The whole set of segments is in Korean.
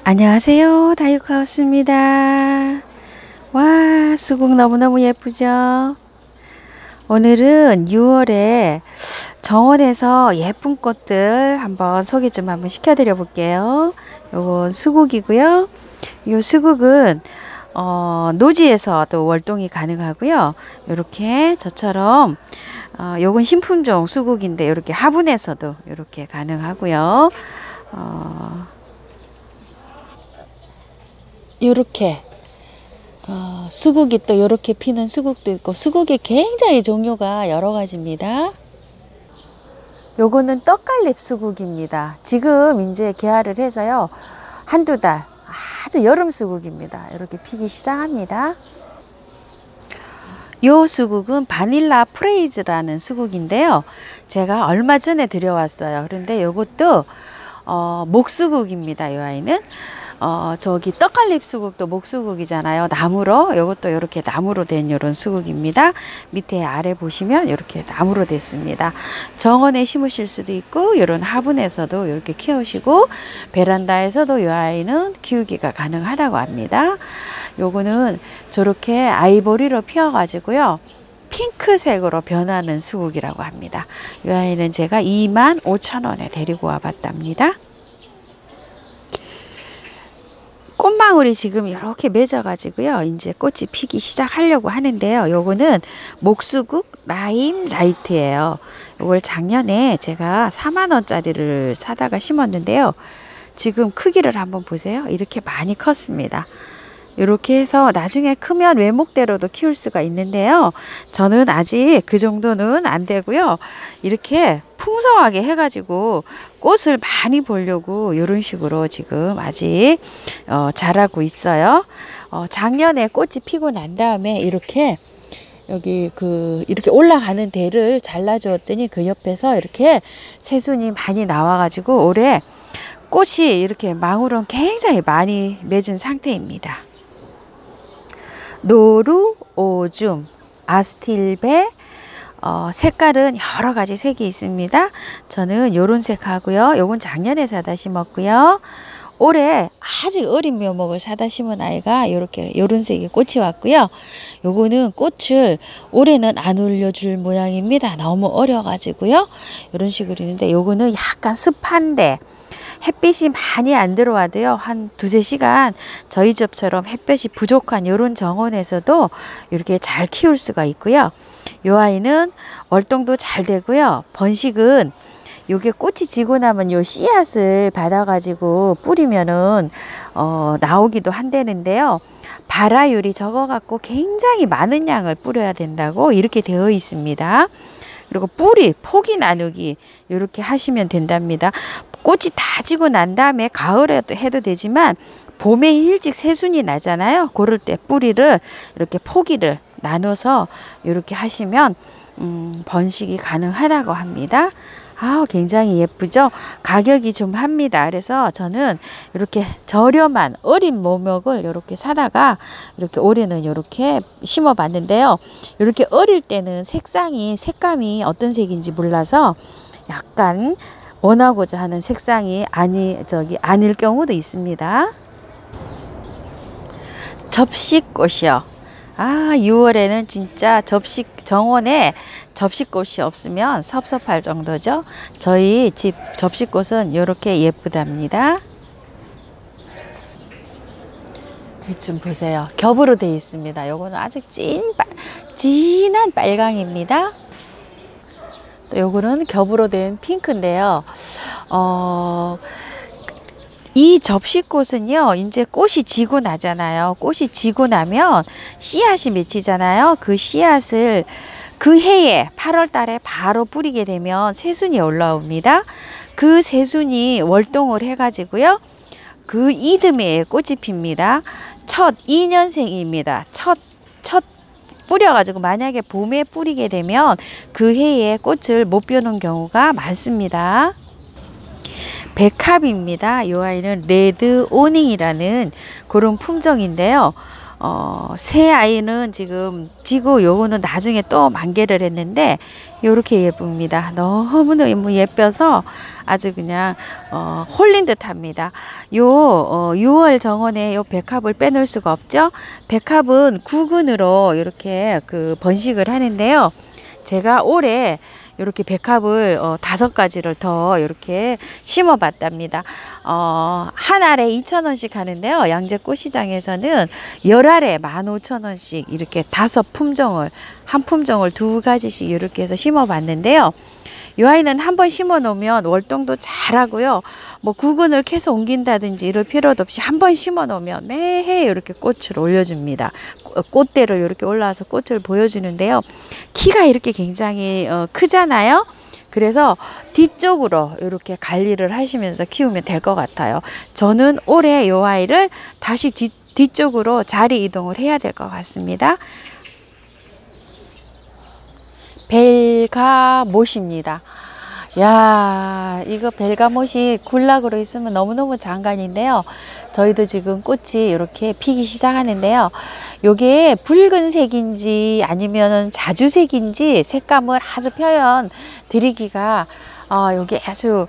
안녕하세요. 다육하우스입니다. 와, 수국 너무너무 예쁘죠? 오늘은 6월에 정원에서 예쁜 꽃들 한번 소개 좀 한번 시켜드려 볼게요. 요건 수국이고요. 요 수국은 노지에서도 월동이 가능하고요. 요렇게 저처럼 요건 신품종 수국인데 요렇게 화분에서도 요렇게 가능하고요. 요렇게 수국이 또 요렇게 피는 수국도 있고, 수국이 굉장히 종류가 여러 가지입니다. 요거는 떡갈립 수국입니다. 지금 이제 개화를 해서요, 한두 달 아주 여름 수국입니다. 이렇게 피기 시작합니다. 요 수국은 바닐라 프레이즈라는 수국인데요, 제가 얼마 전에 들여왔어요. 그런데 요것도 목수국입니다. 요 아이는 저기 떡갈립 수국도 목수국이잖아요. 나무로, 요것도 이렇게 나무로 된 요런 수국입니다. 밑에 아래 보시면 이렇게 나무로 됐습니다. 정원에 심으실 수도 있고, 요런 화분에서도 이렇게 키우시고, 베란다에서도 요 아이는 키우기가 가능하다고 합니다. 요거는 저렇게 아이보리로 피어 가지고요, 핑크색으로 변하는 수국이라고 합니다. 이 아이는 제가 25,000원에 데리고 와봤답니다. 꽃망울이 지금 이렇게 맺어 가지고요, 이제 꽃이 피기 시작하려고 하는데요. 요거는 목수국 라임 라이트예요. 요걸 작년에 제가 4만원짜리를 사다가 심었는데요, 지금 크기를 한번 보세요. 이렇게 많이 컸습니다. 이렇게 해서 나중에 크면 외목대로도 키울 수가 있는데요, 저는 아직 그 정도는 안 되고요, 이렇게 풍성하게 해가지고 꽃을 많이 보려고 이런 식으로 지금 아직 자라고 있어요. 작년에 꽃이 피고 난 다음에 이렇게 여기 이렇게 올라가는 대를 잘라 주었더니 그 옆에서 이렇게 새순이 많이 나와 가지고 올해 꽃이 이렇게 망울은 굉장히 많이 맺은 상태입니다. 노루, 오줌, 아스틸베, 색깔은 여러 가지 색이 있습니다. 저는 요런 색 하고요. 요건 작년에 사다 심었고요. 올해 아직 어린 묘목을 사다 심은 아이가 요렇게 요런 색의 꽃이 왔고요. 요거는 꽃을 올해는 안 올려줄 모양입니다. 너무 어려 가지고요. 요런 식으로 있는데, 요거는 약간 습한데 햇빛이 많이 안 들어와도요, 한 두세 시간 저희 집처럼 햇볕이 부족한 이런 정원에서도 이렇게 잘 키울 수가 있고요. 요 아이는 월동도 잘 되고요. 번식은 요게 꽃이 지고 나면 요 씨앗을 받아 가지고 뿌리면은 나오기도 한다는데요, 발화율이 적어 갖고 굉장히 많은 양을 뿌려야 된다고 이렇게 되어 있습니다. 그리고 뿌리 포기 나누기 이렇게 하시면 된답니다. 꽃이 다 지고 난 다음에 가을에 해도 되지만 봄에 일찍 새순이 나잖아요. 그럴 때 뿌리를 이렇게 포기를 나눠서 이렇게 하시면 번식이 가능하다고 합니다. 굉장히 예쁘죠? 가격이 좀 합니다. 그래서 저는 이렇게 저렴한 어린 모목을 이렇게 사다가 이렇게 올해는 이렇게 심어 봤는데요. 이렇게 어릴 때는 색감이 어떤 색인지 몰라서 약간 원하고자 하는 색상이 아닐 경우도 있습니다. 접시꽃이요. 6월에는 진짜 정원에 접시꽃이 없으면 섭섭할 정도죠. 저희 집 접시꽃은 이렇게 예쁘답니다. 좀 보세요. 겹으로 되어 있습니다. 요거는 아주 진한 빨강입니다. 요거는 겹으로 된 핑크인데요. 이 접시꽃은요, 이제 꽃이 지고 나잖아요. 꽃이 지고 나면 씨앗이 맺히잖아요. 그 씨앗을 그 해에 8월 달에 바로 뿌리게 되면 새순이 올라옵니다. 그 새순이 월동을 해가지고요, 그 이듬해에 꽃이 핍니다. 첫 2년생입니다. 첫 뿌려가지고 만약에 봄에 뿌리게 되면 그 해에 꽃을 못 펴는 경우가 많습니다. 백합입니다. 이 아이는 레드 오닝이라는 그런 품종인데요. 새 아이는 지금 지고 요거는 나중에 또 만개를 했는데 요렇게 예쁩니다. 너무너무 예뻐서 아주 그냥 홀린 듯 합니다. 요 6월 정원에 요 백합을 빼놓을 수가 없죠. 백합은 구근으로 이렇게 그 번식을 하는데요. 제가 올해 이렇게 백합을 5가지를 더 이렇게 심어 봤답니다. 한 알에 2,000원씩 하는데요. 양재꽃시장에서는 10알에 15,000원씩 이렇게 5품종을, 한 품종을 2가지씩 이렇게 해서 심어 봤는데요. 이 아이는 한번 심어 놓으면 월동도 잘하고요. 뭐 구근을 계속 옮긴다든지 이럴 필요도 없이 한번 심어 놓으면 매해 이렇게 꽃을 올려줍니다. 꽃대를 이렇게 올라와서 꽃을 보여주는데요. 키가 이렇게 굉장히 크잖아요. 그래서 뒤쪽으로 이렇게 관리를 하시면서 키우면 될 것 같아요. 저는 올해 이 아이를 다시 뒤쪽으로 자리 이동을 해야 될 것 같습니다. 벨가못입니다. 야, 이거 벨가못이 굴락으로 있으면 너무너무 장관인데요. 저희도 지금 꽃이 이렇게 피기 시작하는데요. 요게 붉은색인지 아니면 자주색인지 색감을 아주 표현 드리기가 요게 아주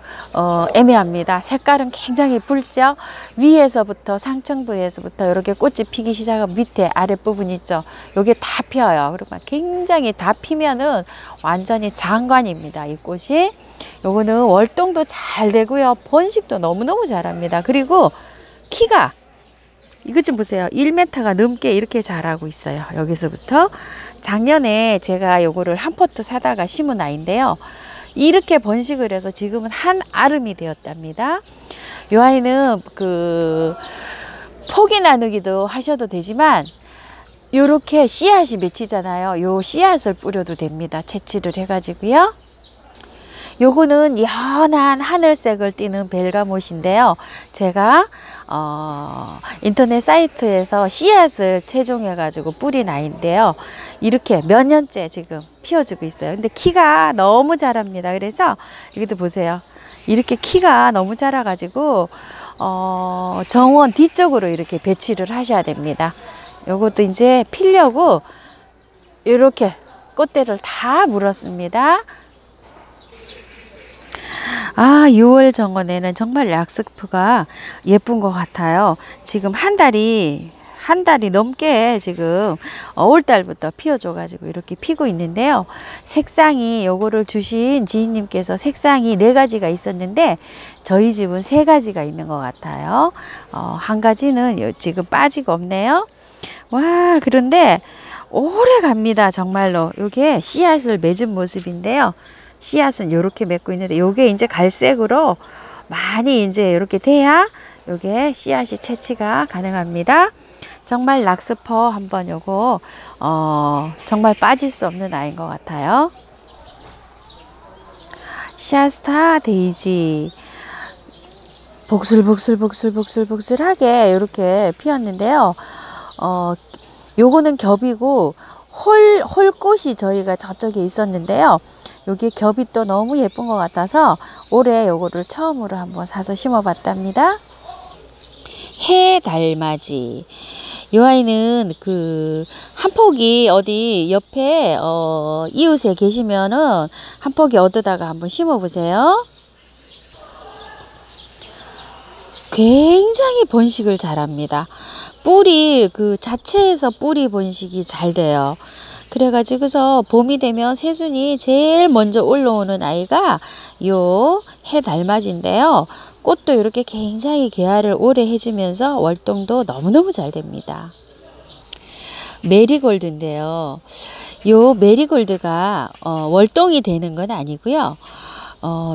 애매합니다. 색깔은 굉장히 붉죠. 위에서부터 상층부에서부터 이렇게 꽃이 피기 시작하고 밑에 아랫부분 있죠. 요게 다 피어요. 그리고 굉장히 다 피면은 완전히 장관입니다. 이 꽃이. 요거는 월동도 잘 되고요. 번식도 너무너무 잘합니다. 그리고 키가 이것 좀 보세요. 1m가 넘게 이렇게 자라고 있어요. 여기서부터. 작년에 제가 요거를 한 포트 사다가 심은 아이인데요. 이렇게 번식을 해서 지금은 한 아름이 되었답니다. 이 아이는 그 포기 나누기도 하셔도 되지만 이렇게 씨앗이 맺히잖아요. 요 씨앗을 뿌려도 됩니다. 채취를 해가지고요. 요거는 연한 하늘색을 띠는 벨가못인데요. 제가 인터넷 사이트에서 씨앗을 채종해 가지고 뿌린 아이인데요. 이렇게 몇 년째 지금 피워주고 있어요. 근데 키가 너무 자랍니다. 그래서 여기도 보세요. 이렇게 키가 너무 자라 가지고 정원 뒤쪽으로 이렇게 배치를 하셔야 됩니다. 요것도 이제 피려고 이렇게 꽃대를 다 물었습니다. 6월 정원에는 정말 락스프가 예쁜 것 같아요. 지금 한 달이 넘게 지금 5월달부터 피워줘 가지고 이렇게 피고 있는데요. 색상이 요거를 주신 지인님께서 색상이 4가지가 있었는데 저희 집은 3가지가 있는 것 같아요. 한 가지는 지금 빠지고 없네요. 와, 그런데 오래 갑니다. 정말로. 요게 씨앗을 맺은 모습인데요. 씨앗은 이렇게 맺고 있는데 요게 이제 갈색으로 많이 이제 이렇게 돼야 요게 씨앗이 채취가 가능합니다. 정말 락스퍼 한번 요거 정말 빠질 수 없는 아이인 것 같아요. 시아스타 데이지 복슬복슬하게 이렇게 피었는데요. 요거는 겹이고 홀꽃이 저희가 저쪽에 있었는데요. 여기 겹이 또 너무 예쁜 것 같아서 올해 요거를 처음으로 한번 사서 심어 봤답니다. 해달맞이. 이 아이는 그 한 포기 어디 옆에 이웃에 계시면은 한 포기 얻어다가 한번 심어 보세요. 굉장히 번식을 잘합니다. 뿌리 그 자체에서 뿌리 번식이 잘 돼요. 그래가지고서 봄이 되면 새순이 제일 먼저 올라오는 아이가 요 해달맞이인데요. 꽃도 이렇게 굉장히 개화를 오래 해주면서 월동도 너무너무 잘 됩니다. 메리골드인데요. 요 메리골드가 월동이 되는 건 아니고요.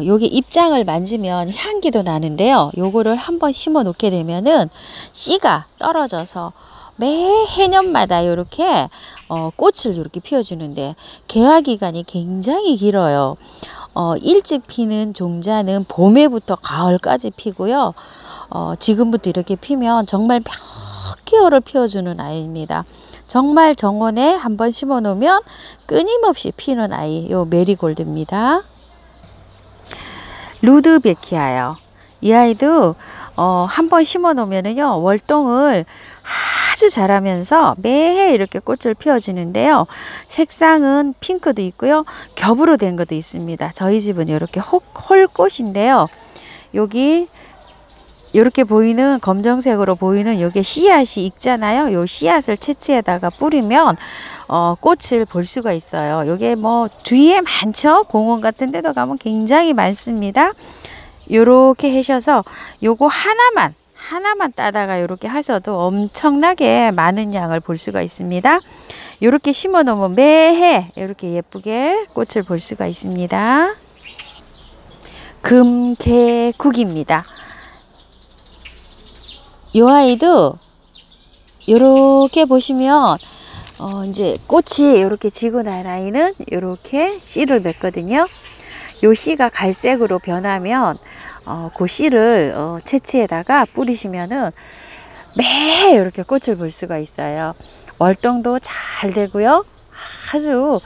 요게 입장을 만지면 향기도 나는데요. 요거를 한번 심어 놓게 되면은 씨가 떨어져서 매 해년마다 이렇게 꽃을 이렇게 피워주는데 개화 기간이 굉장히 길어요. 일찍 피는 종자는 봄에부터 가을까지 피고요. 지금부터 이렇게 피면 정말 몇 개월을 피워주는 아이입니다. 정말 정원에 한번 심어 놓으면 끊임없이 피는 아이, 요 메리골드입니다. 루드베키아요. 이 아이도 한번 심어 놓으면은요 월동을 아주 자라면서 매해 이렇게 꽃을 피워주는데요. 색상은 핑크도 있고요. 겹으로 된 것도 있습니다. 저희 집은 이렇게 홀꽃인데요. 여기 이렇게 보이는 검정색으로 보이는 요게 씨앗이 익잖아요. 요 씨앗을 채취에다가 뿌리면 꽃을 볼 수가 있어요. 요게 뭐 주위에 많죠. 공원 같은 데도 가면 굉장히 많습니다. 요렇게 하셔서 요거 하나만 따다가 요렇게 하셔도 엄청나게 많은 양을 볼 수가 있습니다. 요렇게 심어 놓으면 매해 이렇게 예쁘게 꽃을 볼 수가 있습니다. 금개국입니다. 이 아이도 요렇게 보시면 이제 꽃이 이렇게 지고 난 아이는 이렇게 씨를 맺거든요. 요 씨가 갈색으로 변하면 그 씨를 채취에다가 뿌리시면은 매해 이렇게 꽃을 볼 수가 있어요. 월동도 잘 되고요. 아주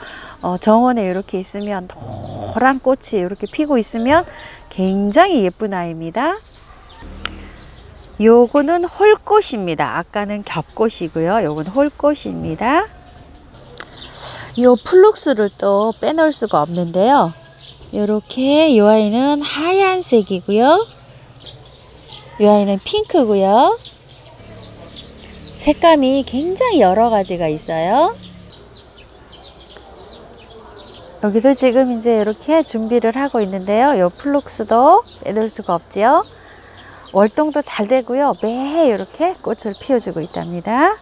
정원에 이렇게 있으면 노란 꽃이 이렇게 피고 있으면 굉장히 예쁜 아이입니다. 요거는 홀꽃입니다. 아까는 겹꽃이고요. 요건 홀꽃입니다. 요 플룩스를 또 빼놓을 수가 없는데요. 요렇게 요 아이는 하얀색이고요. 요 아이는 핑크고요. 색감이 굉장히 여러 가지가 있어요. 여기도 지금 이제 이렇게 준비를 하고 있는데요. 요 플룩스도 빼놓을 수가 없지요. 월동도 잘 되고요. 매해 이렇게 꽃을 피워주고 있답니다.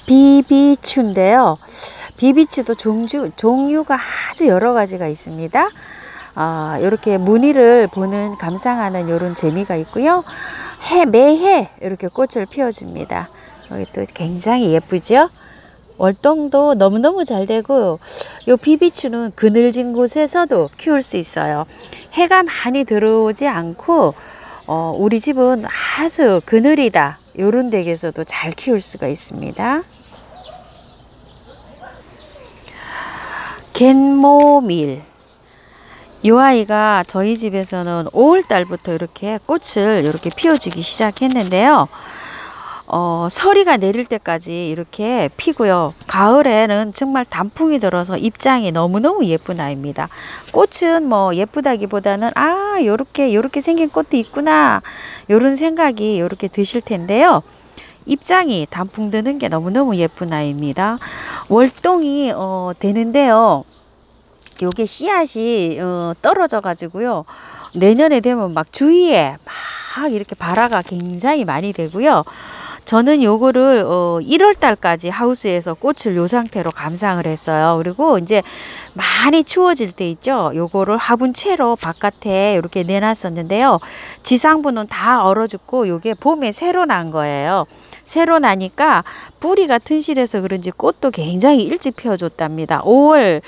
비비추인데요. 비비추도 종류가 아주 여러 가지가 있습니다. 이렇게 무늬를 보는 감상하는 이런 재미가 있고요. 매해 이렇게 꽃을 피워줍니다. 여기 또 굉장히 예쁘죠. 월동도 너무너무 잘 되고 요 비비추는 그늘진 곳에서도 키울 수 있어요. 해가 많이 들어오지 않고 우리 집은 아주 그늘이다 요런 댁에서도 잘 키울 수가 있습니다. 갯모밀 요 아이가 저희 집에서는 5월달부터 이렇게 꽃을 이렇게 피워주기 시작했는데요. 서리가 내릴 때까지 이렇게 피고요. 가을에는 정말 단풍이 들어서 입장이 너무너무 예쁜 아이입니다. 꽃은 뭐 예쁘다기보다는 요렇게 생긴 꽃도 있구나 요런 생각이 요렇게 드실 텐데요. 입장이 단풍 드는 게 너무너무 예쁜 아이입니다. 월동이 되는데요. 요게 씨앗이 떨어져 가지고요. 내년에 되면 막 주위에 막 이렇게 발화가 굉장히 많이 되고요. 저는 요거를 1월 달까지 하우스에서 꽃을 요 상태로 감상을 했어요. 그리고 이제 많이 추워질 때 있죠. 요거를 화분채로 바깥에 이렇게 내놨었는데요. 지상부는 다 얼어 죽고 요게 봄에 새로 난 거예요. 새로 나니까 뿌리가 튼실해서 그런지 꽃도 굉장히 일찍 피워줬답니다. 5월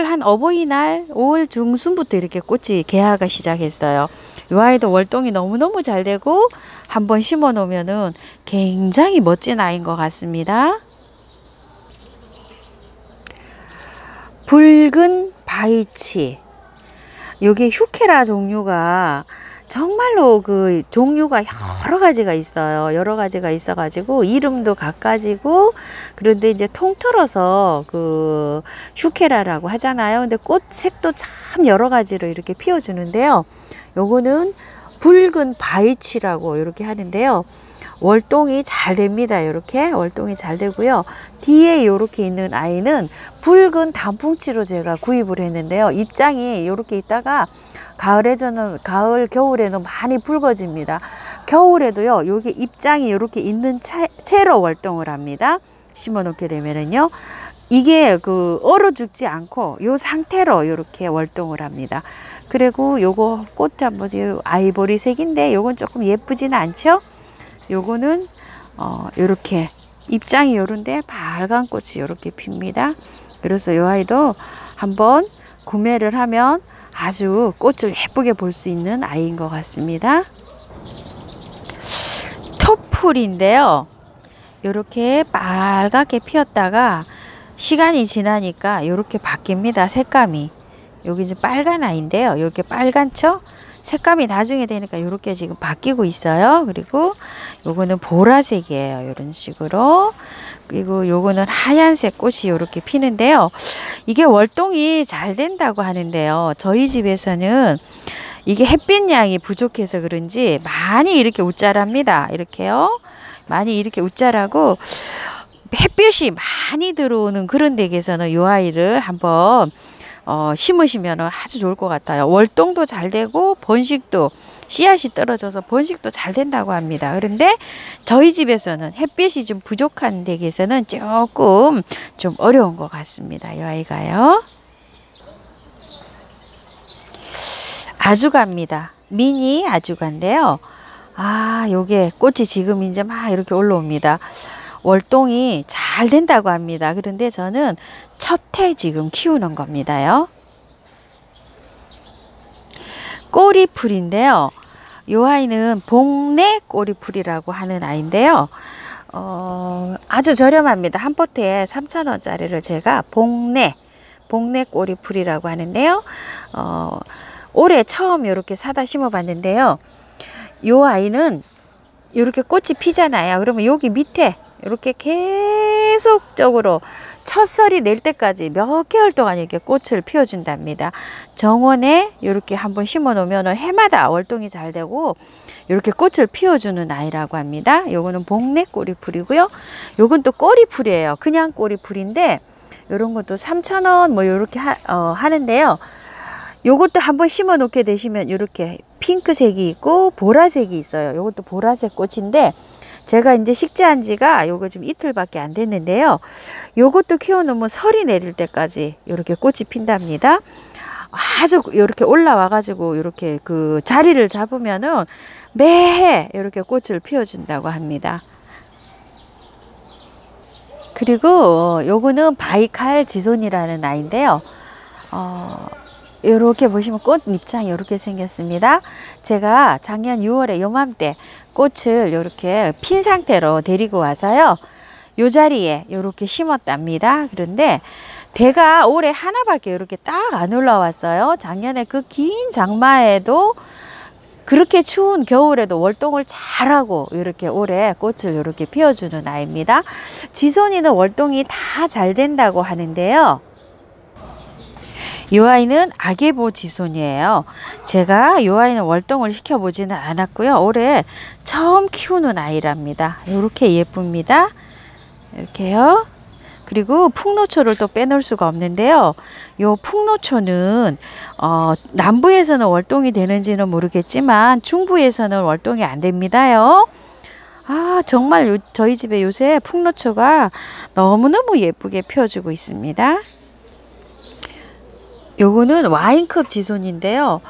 한 어버이날 5월 중순부터 이렇게 꽃이 개화가 시작했어요. 이 아이도 월동이 너무너무 잘 되고 한번 심어 놓으면은 굉장히 멋진 아이인 것 같습니다. 붉은 바위치. 요게 휴케라 종류가 정말로 그 종류가 여러 가지가 있어요. 여러 가지가 있어 가지고 이름도 각가지고 그런데 이제 통틀어서 그 휴케라라고 하잖아요. 근데 꽃 색도 참 여러 가지로 이렇게 피워주는데요. 요거는 붉은 바위치라고 이렇게 하는데요. 월동이 잘 됩니다. 이렇게 월동이 잘 되고요. 뒤에 이렇게 있는 아이는 붉은 단풍치로 제가 구입을 했는데요. 입장이 이렇게 있다가 겨울에는 많이 붉어집니다. 겨울에도요, 여기 입장이 이렇게 있는 채로 월동을 합니다. 심어 놓게 되면은요, 이게 얼어 죽지 않고 요 상태로 이렇게 월동을 합니다. 그리고 요거 꽃 한번 보세요. 아이보리색인데 요건 조금 예쁘지는 않죠? 요거는 요렇게 입장이 요런데 빨간 꽃이 요렇게 핍니다. 그래서 요 아이도 한번 구매를 하면 아주 꽃을 예쁘게 볼 수 있는 아이인 것 같습니다. 토풀인데요. 요렇게 빨갛게 피었다가 시간이 지나니까 요렇게 바뀝니다. 색감이. 여기 이제 빨간 아이인데요. 이렇게 빨간쵸? 색감이 나중에 되니까 이렇게 지금 바뀌고 있어요. 그리고 요거는 보라색이에요. 이런 식으로. 그리고 요거는 하얀색 꽃이 이렇게 피는데요. 이게 월동이 잘 된다고 하는데요. 저희 집에서는 이게 햇빛량이 부족해서 그런지 많이 이렇게 웃자랍니다. 이렇게요. 많이 이렇게 웃자라고 햇빛이 많이 들어오는 그런 댁에서는 이 아이를 한번 심으시면 아주 좋을 것 같아요. 월동도 잘 되고 번식도 씨앗이 떨어져서 번식도 잘 된다고 합니다. 그런데 저희 집에서는 햇빛이 좀 부족한 댁에서는 조금 좀 어려운 것 같습니다. 이 아이가요. 아주가입니다. 미니 아주가인데요. 요게 꽃이 지금 이제 막 이렇게 올라옵니다. 월동이 잘 된다고 합니다. 그런데 저는 첫 해 지금 키우는 겁니다요. 꼬리풀인데요. 이 아이는 복내 꼬리풀이라고 하는 아이인데요. 아주 저렴합니다. 한 포트에 3,000원짜리를 제가 복내 꼬리풀이라고 하는데요. 올해 처음 이렇게 사다 심어 봤는데요. 이 아이는 이렇게 꽃이 피잖아요. 그러면 여기 밑에 이렇게 계속적으로 첫설이 낼 때까지 몇 개월 동안 이렇게 꽃을 피워준답니다. 정원에 이렇게 한번 심어 놓으면 해마다 월동이 잘 되고 이렇게 꽃을 피워주는 아이라고 합니다. 요거는 복내 꼬리풀이고요. 요건 또 꼬리풀이에요. 그냥 꼬리풀인데 요런 것도 3,000원 뭐 요렇게 하는데요. 요것도 한번 심어 놓게 되시면 이렇게 핑크색이 있고 보라색이 있어요. 요것도 보라색 꽃인데 제가 이제 식재한 지가 요거 좀 이틀밖에 안 됐는데요. 요것도 키워놓으면 설이 내릴 때까지 이렇게 꽃이 핀답니다. 아주 이렇게 올라와 가지고 이렇게 그 자리를 잡으면은 매해 이렇게 꽃을 피워준다고 합니다. 그리고 요거는 바이칼 지손이라는 아이인데요. 이렇게 보시면 꽃 잎창이 이렇게 생겼습니다. 제가 작년 6월에 요맘때 꽃을 이렇게 핀 상태로 데리고 와서요. 요 자리에 이렇게 심었답니다. 그런데 대가 올해 하나밖에 이렇게 딱 안 올라왔어요. 작년에 그 긴 장마에도 그렇게 추운 겨울에도 월동을 잘하고 이렇게 올해 꽃을 이렇게 피워주는 아이입니다. 지손이는 월동이 다 잘 된다고 하는데요. 이 아이는 아게보 지손이에요. 제가 이 아이는 월동을 시켜보지는 않았고요. 올해 처음 키우는 아이랍니다. 이렇게 예쁩니다. 이렇게요. 그리고 풍노초를 또 빼놓을 수가 없는데요. 요 풍노초는 남부에서는 월동이 되는지는 모르겠지만 중부에서는 월동이 안 됩니다요. 정말 저희 집에 요새 풍노초가 너무너무 예쁘게 피워주고 있습니다. 요거는 와인컵 지손인데요.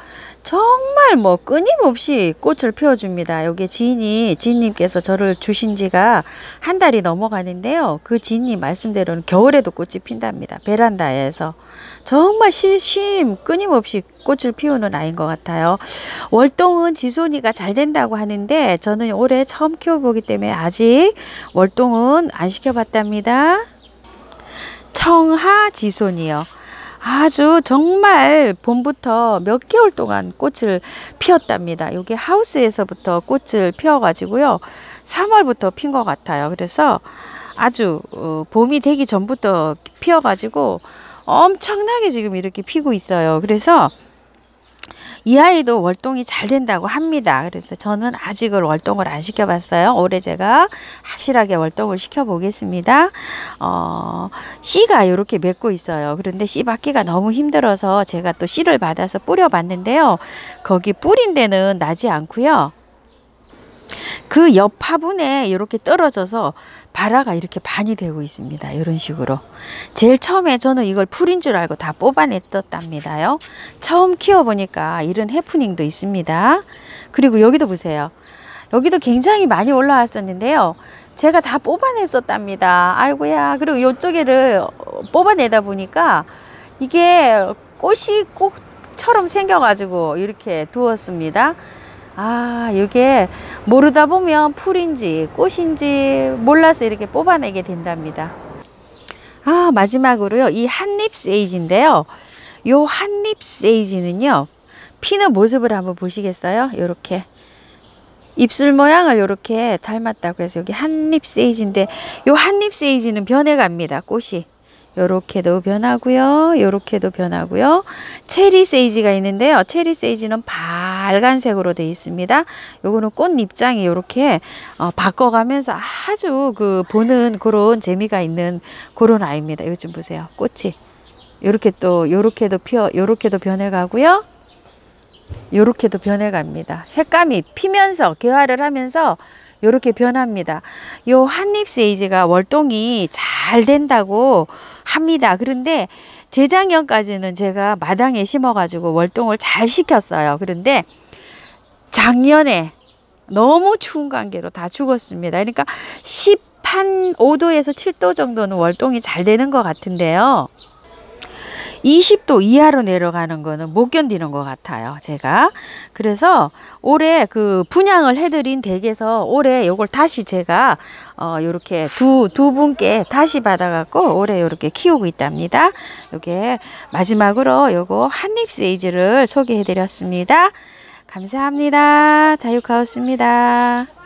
정말 뭐 끊임없이 꽃을 피워줍니다. 여기 지인님께서 저를 주신 지가 한 달이 넘어가는데요. 그 지인님 말씀대로는 겨울에도 꽃이 핀답니다. 베란다에서. 정말 끊임없이 꽃을 피우는 아이인 것 같아요. 월동은 지손이가 잘 된다고 하는데 저는 올해 처음 키워보기 때문에 아직 월동은 안 시켜봤답니다. 청하 지손이요. 아주 정말 봄부터 몇 개월 동안 꽃을 피웠답니다. 이게 하우스에서부터 꽃을 피워가지고요. 3월부터 핀 것 같아요. 그래서 아주 봄이 되기 전부터 피워가지고 엄청나게 지금 이렇게 피고 있어요. 그래서 이 아이도 월동이 잘 된다고 합니다. 그래서 저는 아직은 월동을 안 시켜봤어요. 올해 제가 확실하게 월동을 시켜보겠습니다. 씨가 이렇게 맺고 있어요. 그런데 씨 받기가 너무 힘들어서 제가 또 씨를 받아서 뿌려봤는데요. 거기 뿌린 데는 나지 않고요. 그 옆 화분에 이렇게 떨어져서 발화가 이렇게 반이 되고 있습니다. 이런 식으로. 제일 처음에 저는 이걸 풀인 줄 알고 다 뽑아냈답니다요. 처음 키워보니까 이런 해프닝도 있습니다. 그리고 여기도 보세요. 여기도 굉장히 많이 올라왔었는데요. 제가 다 뽑아냈었답니다. 아이고야. 그리고 이쪽에를 뽑아내다 보니까 이게 꽃이 꽃처럼 생겨가지고 이렇게 두었습니다. 이게 모르다 보면 풀인지 꽃인지 몰라서 이렇게 뽑아내게 된답니다. 마지막으로요. 이 한립 세이지인데요. 요 한립 세이지는요. 피는 모습을 한번 보시겠어요? 요렇게 입술 모양을 요렇게 닮았다고 해서 여기 한잎 세이지인데 요 한잎 세이지는 변해갑니다. 꽃이 요렇게도 변하고요, 요렇게도 변하고요. 체리 세이지가 있는데요, 체리 세이지는 빨간색으로 되어 있습니다. 요거는 꽃 입장이 요렇게 바꿔가면서 아주 그 보는 그런 재미가 있는 그런 아이입니다. 이거 좀 보세요. 꽃이 요렇게 또 요렇게도 요렇게도 변해가고요, 요렇게도 변해갑니다. 색감이 피면서 개화를 하면서 요렇게 변합니다. 요 한잎 세이지가 월동이 잘 된다고 합니다. 그런데 재작년까지는 제가 마당에 심어가지고 월동을 잘 시켰어요. 그런데 작년에 너무 추운 관계로 다 죽었습니다. 그러니까 15도에서 7도 정도는 월동이 잘 되는 것 같은데요. 20도 이하로 내려가는 거는 못 견디는 것 같아요, 제가. 그래서 올해 그 분양을 해드린 댁에서 올해 요걸 다시 제가 요렇게 두 분께 다시 받아갖고 올해 요렇게 키우고 있답니다. 요게 마지막으로 요거 한잎 세이지를 소개해드렸습니다. 감사합니다. 다육하우스입니다.